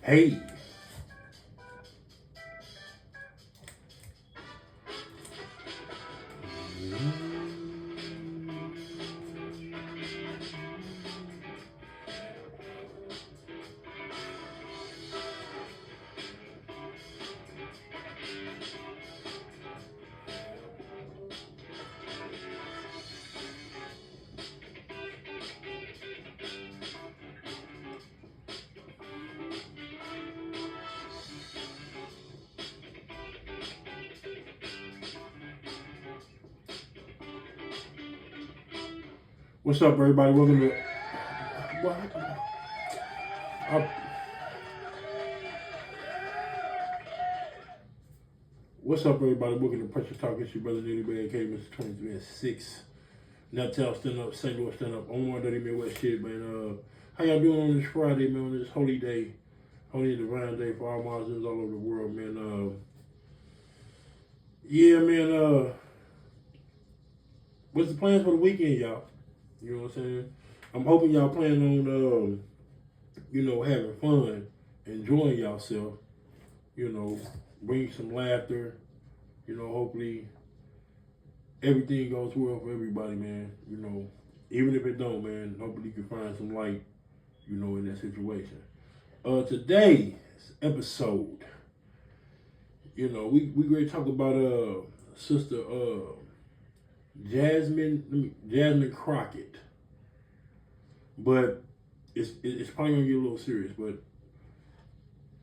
Hey, what's up, everybody? Welcome to what? Uh, what's up, everybody? Welcome to Pressure Talk. It's your brother Nitty Bad K, Mr. 23 and 6. Nuttell stand up, St. Louis stand up. On one dirty Midwest shit, man. How y'all doing on this Friday, man? On this holy day, holy divine day for all Muslims all over the world, man. Yeah, man. What's the plans for the weekend, y'all? You know what I'm saying? I'm hoping y'all plan on, having fun, enjoying yourself. You know, bring some laughter. You know, hopefully everything goes well for everybody, man. You know, even if it don't, man, hopefully you can find some light, in that situation. Today's episode, we going to talk about Sister Jasmine Crockett. But it's probably gonna get a little serious, but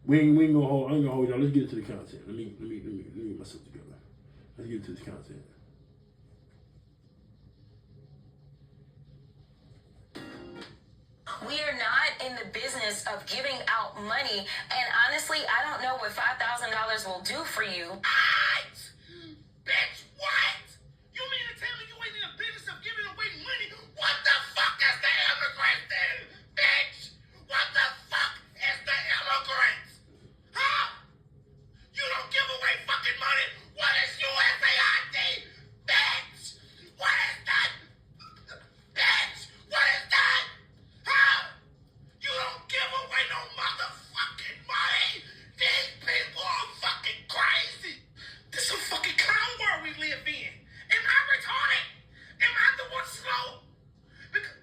we ain't gonna hold. I ain't gonna hold y'all. Let's get into the content. Let me get myself together. Let's get into this content. We are not in the business of giving out money, and honestly, I don't know what $5,000 will do for you. What? Bitch, what? You mean to tell me you ain't in the business of giving away money? What the fuck is the immigrant thing? Bitch, what the fuck is the immigrant? Huh? You don't give away fucking money? What is USAID? Bitch, what is that? Bitch, what is that? Huh? You don't give away no motherfucking money? These people are fucking crazy. This is a fucking clown world we live in. Am I retarded? Am I the one slow? Because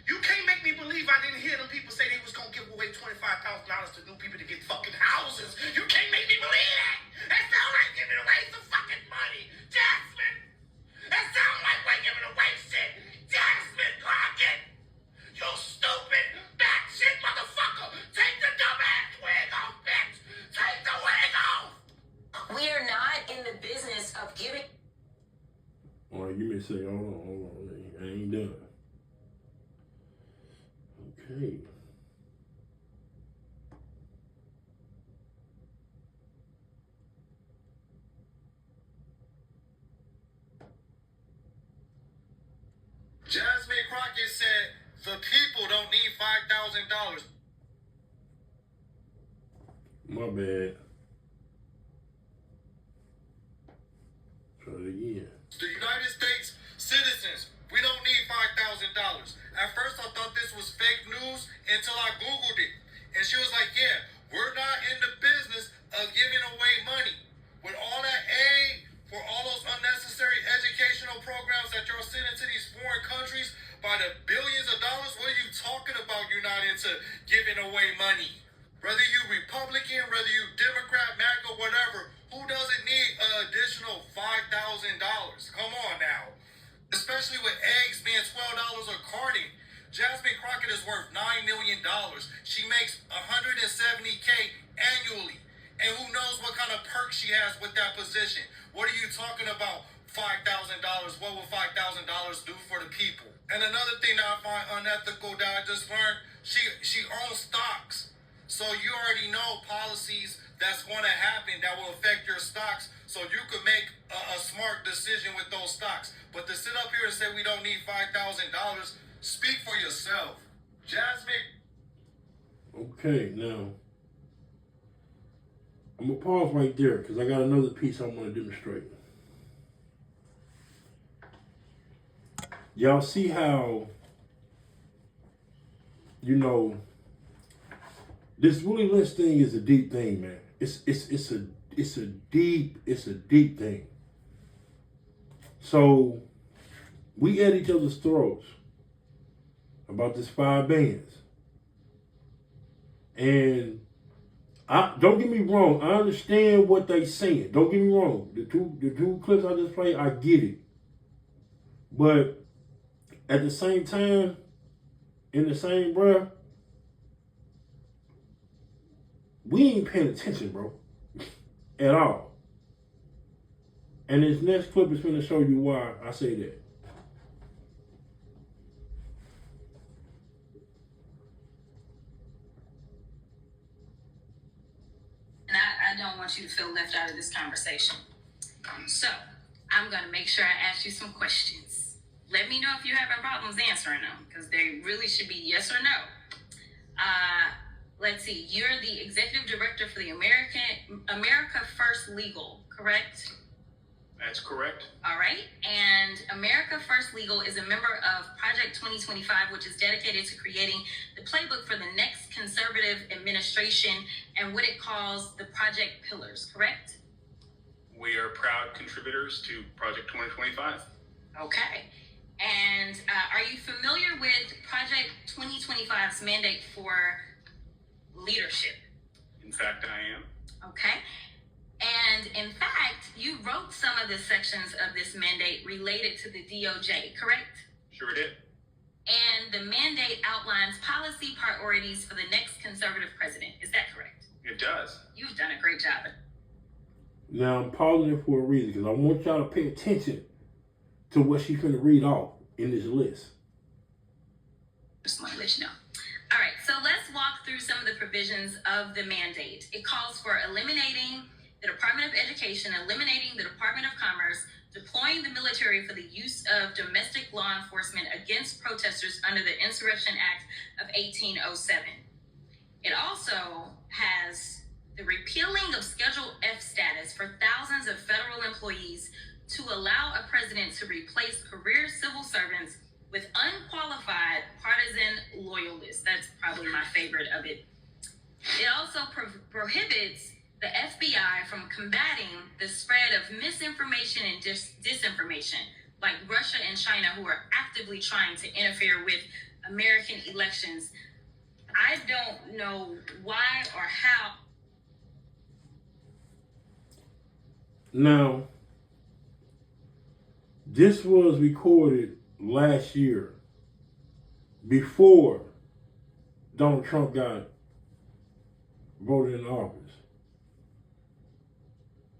you can't make me believe I didn't hear them people say they was gonna give away $25,000 to new people to get fucking houses. You can't make me believe that. That sounds like giving away some fucking money. Jasmine! That sounds like we're giving away shit. Jasmine Crockett! You stupid, batshit motherfucker! Take the dumbass wig off, bitch! Take the wig off! We are not in the business of giving. All right, give me a second. Hold on. I ain't done. Okay. Jasmine Crockett said the people don't need $5,000. My bad. Try it again. The United States citizens, we don't need $5,000. At first I thought this was fake news until I Googled it. And she was like, yeah, we're not in the business of giving away money. With all that aid for all those unnecessary educational programs that you're sending to these foreign countries by the billions of dollars, what are you talking about? You're not into giving away money. Whether you Republican, whether you Democrat, MAGA, whatever, who doesn't need an additional $5,000? Come on now. Especially with eggs being $12 a carton. Jasmine Crockett is worth $9 million. She makes $170K annually. And who knows what kind of perks she has with that position. What are you talking about? $5,000. What will $5,000 do for the people? And another thing that I find unethical that I just learned, she owns stocks. So you already know policies that's going to happen that will affect your stocks, so you could make a smart decision with those stocks. But to sit up here and say we don't need $5,000, speak for yourself. Jasmine. Okay, now I'm gonna pause right there because I got another piece I want to demonstrate. Y'all see how, This Willie Lynch thing is a deep thing, man. It's a deep thing. So we at each other's throats about this 5 bands. And don't get me wrong, I understand what they saying. Don't get me wrong. The two clips I just played, I get it. But at the same time, in the same breath, we ain't paying attention, bro. At all. And this next clip is going to show you why I say that. And I don't want you to feel left out of this conversation. So, I'm going to make sure I ask you some questions. Let me know if you're having problems answering them, because they really should be yes or no. Let's see. You're the executive director for the America First Legal, correct? That's correct. All right. And America First Legal is a member of Project 2025, which is dedicated to creating the playbook for the next conservative administration and what it calls the Project Pillars, correct? We are proud contributors to Project 2025. Okay. And are you familiar with Project 2025's mandate for leadership? In fact, I am. Okay. And in fact, you wrote some of the sections of this mandate related to the DOJ, correct? Sure did. And the mandate outlines policy priorities for the next conservative president. Is that correct? It does. You've done a great job. Now I'm pausing it for a reason because I want y'all to pay attention to what she's going to read off in this list. Just want to let you know. All right, so let's walk through some of the provisions of the mandate. It calls for eliminating the Department of Education, eliminating the Department of Commerce, deploying the military for the use of domestic law enforcement against protesters under the Insurrection Act of 1807. It also has the repealing of Schedule F status for thousands of federal employees to allow a president to replace career civil servants with unqualified partisan loyalists. That's probably my favorite of it. It also prohibits the FBI from combating the spread of misinformation and disinformation, like Russia and China, who are actively trying to interfere with American elections. I don't know why or how. Now, this was recorded last year, before Donald Trump got voted in office.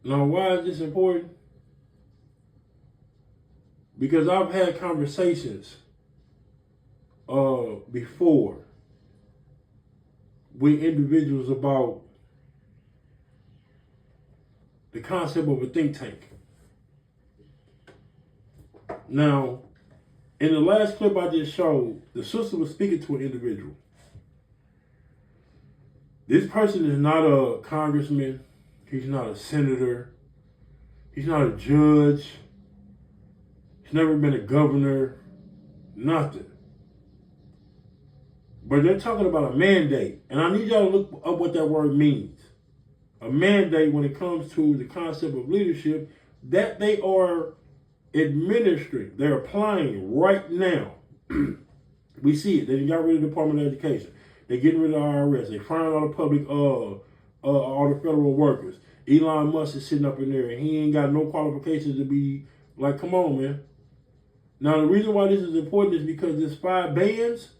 Now, why is this important? Because I've had conversations before with individuals about the concept of a think tank. Now, in the last clip I just showed, the sister was speaking to an individual. This person is not a congressman. He's not a senator. He's not a judge. He's never been a governor. Nothing. But they're talking about a mandate. And I need y'all to look up what that word means. A mandate, when it comes to the concept of leadership, that they are administering, they're applying right now. We see it. They got rid of the Department of Education. They're getting rid of the IRS. They're firing all the public, all the federal workers. Elon Musk is sitting up in there, and he ain't got no qualifications to be like, come on, man. Now, the reason why this is important is because this 5 bands,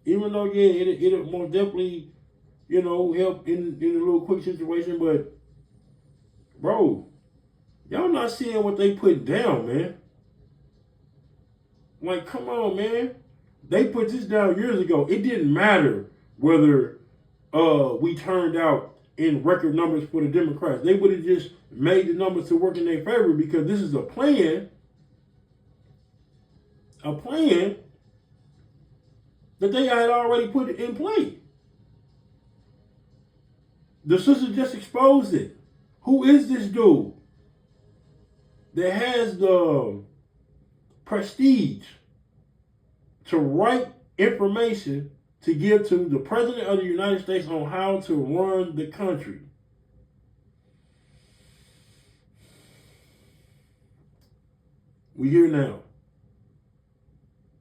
even though, yeah, it'll most definitely, help in a little quick situation, but, bro, y'all not seeing what they put down, man. Like, come on, man. They put this down years ago. It didn't matter whether we turned out in record numbers for the Democrats. They would have just made the numbers to work in their favor because this is a plan that they had already put in play. The sister just exposed it. Who is this dude that has the prestige to write information to give to the President of the United States on how to run the country. We here now.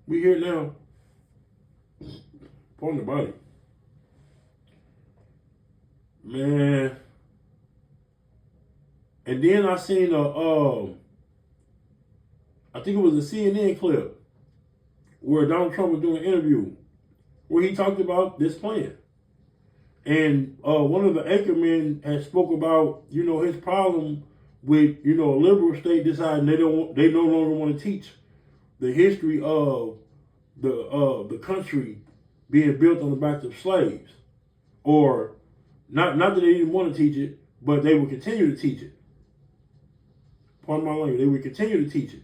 We here now. Pardon the body. Man. And then I seen I think it was a CNN clip where Donald Trump was doing an interview where he talked about this plan. And one of the anchormen had spoke about, his problem with, a liberal state deciding they no longer want to teach the history of the country being built on the backs of slaves. Or not that they didn't want to teach it, but they would continue to teach it. Pardon my language, they would continue to teach it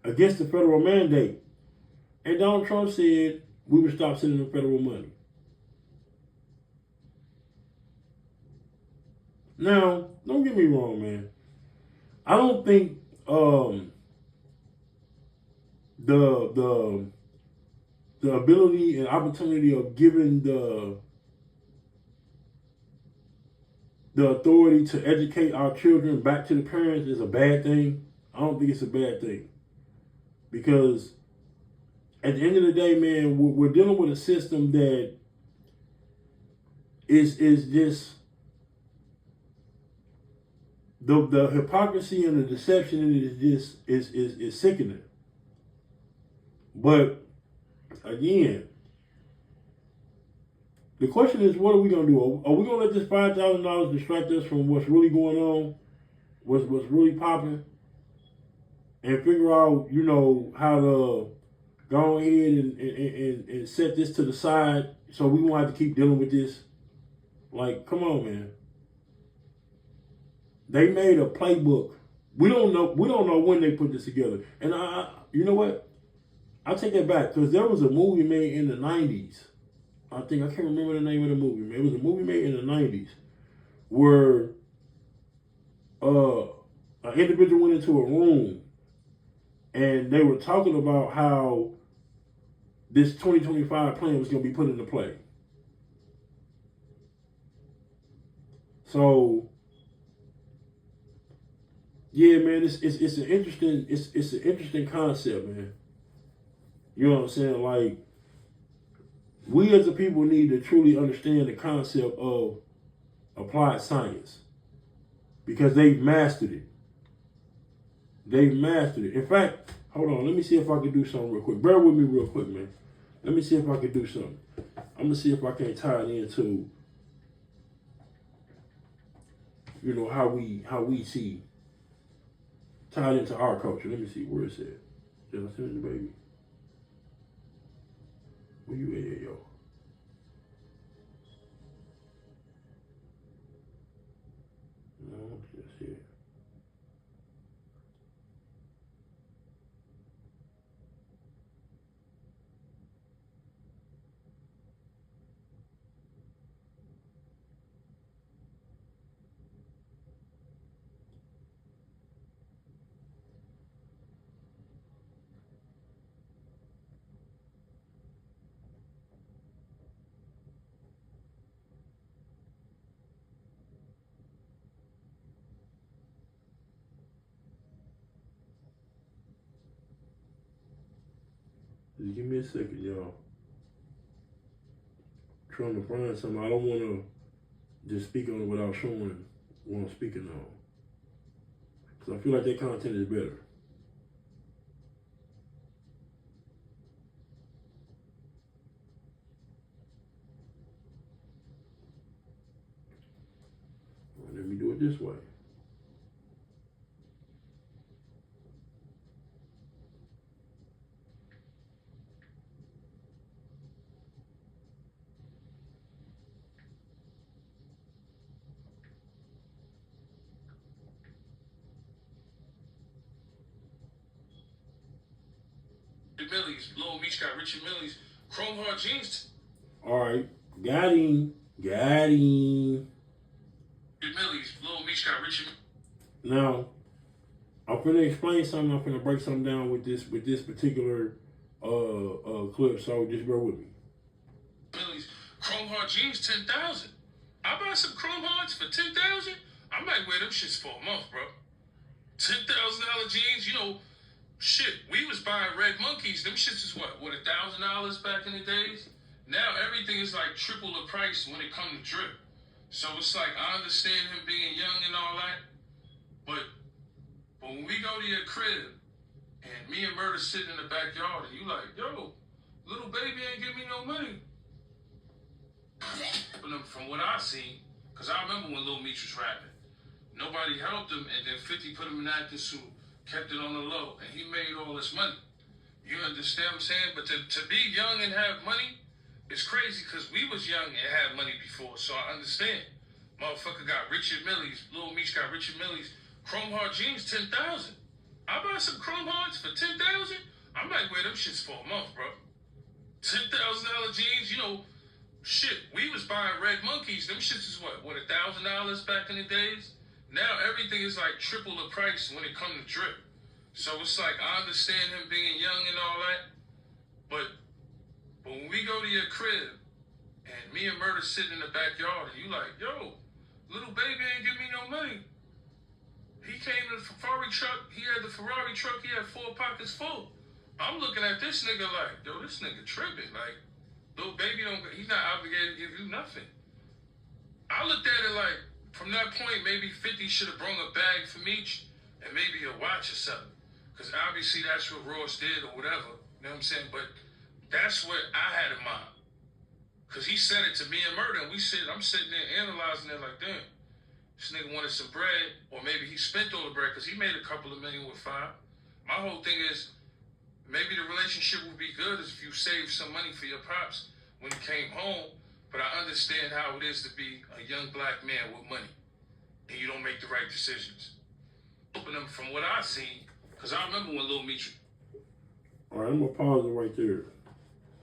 against the federal mandate. And Donald Trump said we would stop sending them federal money. Now, don't get me wrong, man. I don't think the ability and opportunity of giving the authority to educate our children back to the parents is a bad thing. I don't think it's a bad thing. Because at the end of the day, man, we're dealing with a system that is just the hypocrisy and the deception in it is sickening. But again, the question is, what are we gonna do? Are we gonna let this $5,000 distract us from what's really going on, what's really popping, and figure out, how to go ahead and set this to the side so we won't have to keep dealing with this? Like, come on, man. They made a playbook. We don't know when they put this together. And you know what? I'll take that back, because there was a movie made in the 90s. I can't remember the name of the movie, man. It was a movie made in the 90s where an individual went into a room and they were talking about how this 2025 plan was going to be put into play. So, yeah, man, it's an interesting concept, man. You know what I'm saying? Like, we as a people need to truly understand the concept of applied science, because they've mastered it. They've mastered it. In fact, hold on, let me see if I can do something real quick. Bear with me real quick, man. Let me see if I can do something. I'm gonna see if I can tie it into, how we see, tie it into our culture. Let me see where it's at. Did I send it, baby? Where you at, yo? No, that's it. Just give me a second, y'all. Trying to find something. I don't want to just speak on it without showing what I'm speaking on, because I feel like that content is better. Let me do it this way. Millies, Lil Meech got Richard Millies, Chrome Heart Jeans. All right, got him. Millies, Lil Meech got Richard. Now, I'm finna explain something. I'm finna break something down with this particular clip. So just bear with me. Millies. Chrome Heart jeans, 10,000. I buy some Chrome Hearts for 10,000. I might wear them shits for a month, bro. $10,000 jeans, you know, shit. We was buying Red Monkeys. Them shits is what $1,000 back in the days. Now everything is like triple the price when it comes to drip. So it's like I understand him being young and all that, but when we go to your crib and me and Murder sitting in the backyard and you like, yo, little baby ain't give me no money. From what I seen, because I remember when Lil Meech was rapping, nobody helped him, and then 50 put him in acting suit, kept it on the low, and he made all this money. You understand what I'm saying? But to be young and have money, it's crazy because we was young and had money before, so I understand. Motherfucker got Richard Millie's, Lil Meech got Richard Millie's Chrome Heart jeans, 10,000. I buy some Chrome Hearts for 10,000. I might wear them shits for a month, bro. $10,000 jeans, you know, shit. We was buying Red Monkeys. Them shits is what $1,000 back in the days. Now everything is like triple the price when it comes to drip. So it's like I understand him being young and all that, but when we go to your crib and me and Murder sitting in the backyard and you like, yo, little baby ain't give me no money. He came in the Ferrari truck. He had the Ferrari truck. He had 4 pockets full. I'm looking at this nigga like, yo, this nigga tripping. Like, little baby he's not obligated to give you nothing. I looked at it like, from that point, maybe 50 should have brought a bag for Meech and maybe a watch or something. Because obviously that's what Ross did or whatever. You know what I'm saying? But that's what I had in mind. Because he said it to me and Murder, and I'm sitting there analyzing it like, damn, this nigga wanted some bread, or maybe he spent all the bread because he made a couple of million with 5. My whole thing is, maybe the relationship would be good if you saved some money for your pops when he came home, but I understand how it is to be a young black man with money, and you don't make the right decisions. From what I seen, because I remember when Lil Meech. All right, I'm going to pause it right there.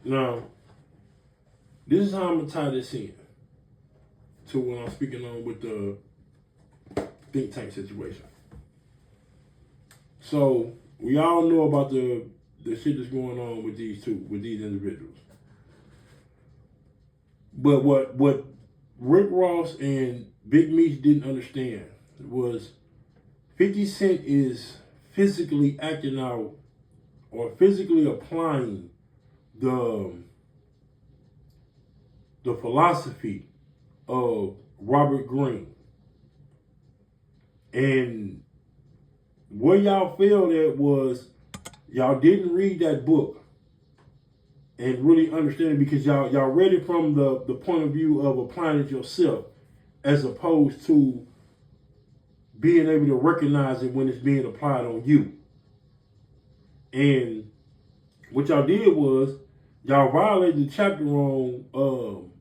Now, this is how I'm going to tie this in to what I'm speaking on with the think tank situation. So, we all know about the shit that's going on with these individuals. But what Rick Ross and Big Meech didn't understand was 50 Cent is physically acting out or physically applying the philosophy of Robert Greene. And where y'all failed at was y'all didn't read that book and really understand it, because y'all read it from the point of view of applying it yourself as opposed to being able to recognize it when it's being applied on you. And what y'all did was y'all violated the chapter on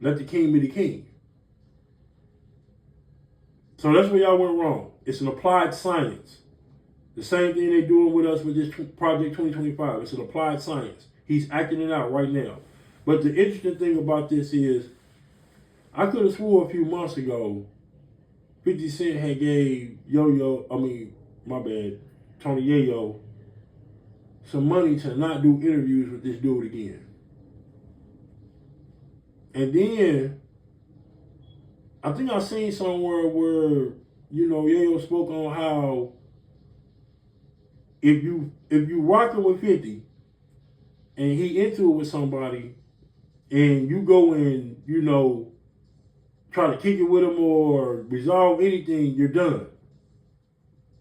let the king be the king. So that's where y'all went wrong. It's an applied science. The same thing they're doing with us with this Project 2025. It's an applied science. He's acting it out right now. But the interesting thing about this is, I could have swore a few months ago, 50 Cent had gave Tony Yayo, some money to not do interviews with this dude again. And then, I think I seen somewhere where, Yayo spoke on how if you rocking with 50 and he into it with somebody and you go and, try to kick it with him or resolve anything, you're done.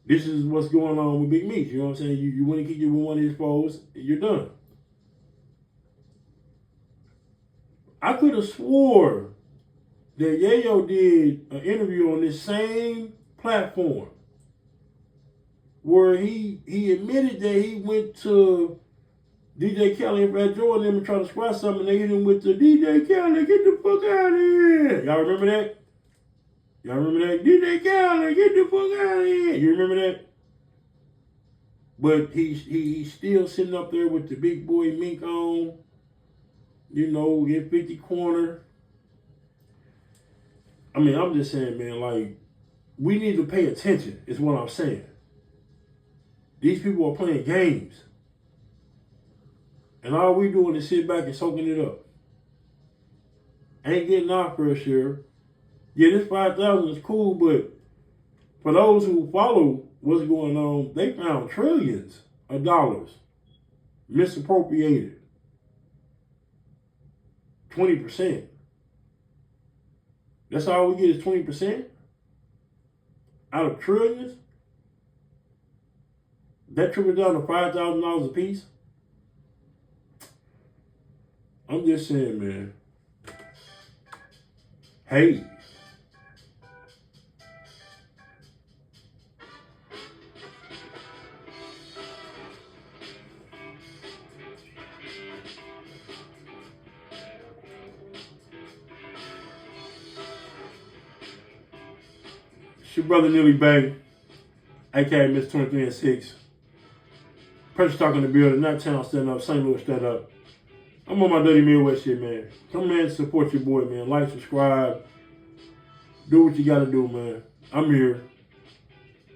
This is what's going on with Big Meech. You know what I'm saying? You want to kick it with one of his foes, you're done. I could have swore that Yayo did an interview on this same platform where he admitted that he went to DJ Khaled and Fat Joe and them and tried to squash something, and they hit him with the DJ Khaled, get the fuck out of here. Y'all remember that? DJ Khaled, get the fuck out of here. You remember that? But he's still sitting up there with the big boy mink on, in 50 corner. I mean, I'm just saying, man, like, we need to pay attention, is what I'm saying. These people are playing games. And all we doing is sit back and soaking it up. ain't getting our fair share. Yeah, this 5,000 is cool, but for those who follow what's going on, they found trillions of dollars misappropriated. 20%. That's all we get is 20% out of trillions. That trickles down to $5,000 a piece. I'm just saying, man. Hey. It's your brother Nilly Bay, aka Miss 23 and 6. Pressure Talk in the building, not town stand up, St. Louis stand up. I'm on my Dirty Midwest shit, man. Come in and support your boy, man. Like, subscribe. Do what you gotta do, man. I'm here.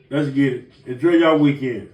Let's get it. Enjoy y'all weekend.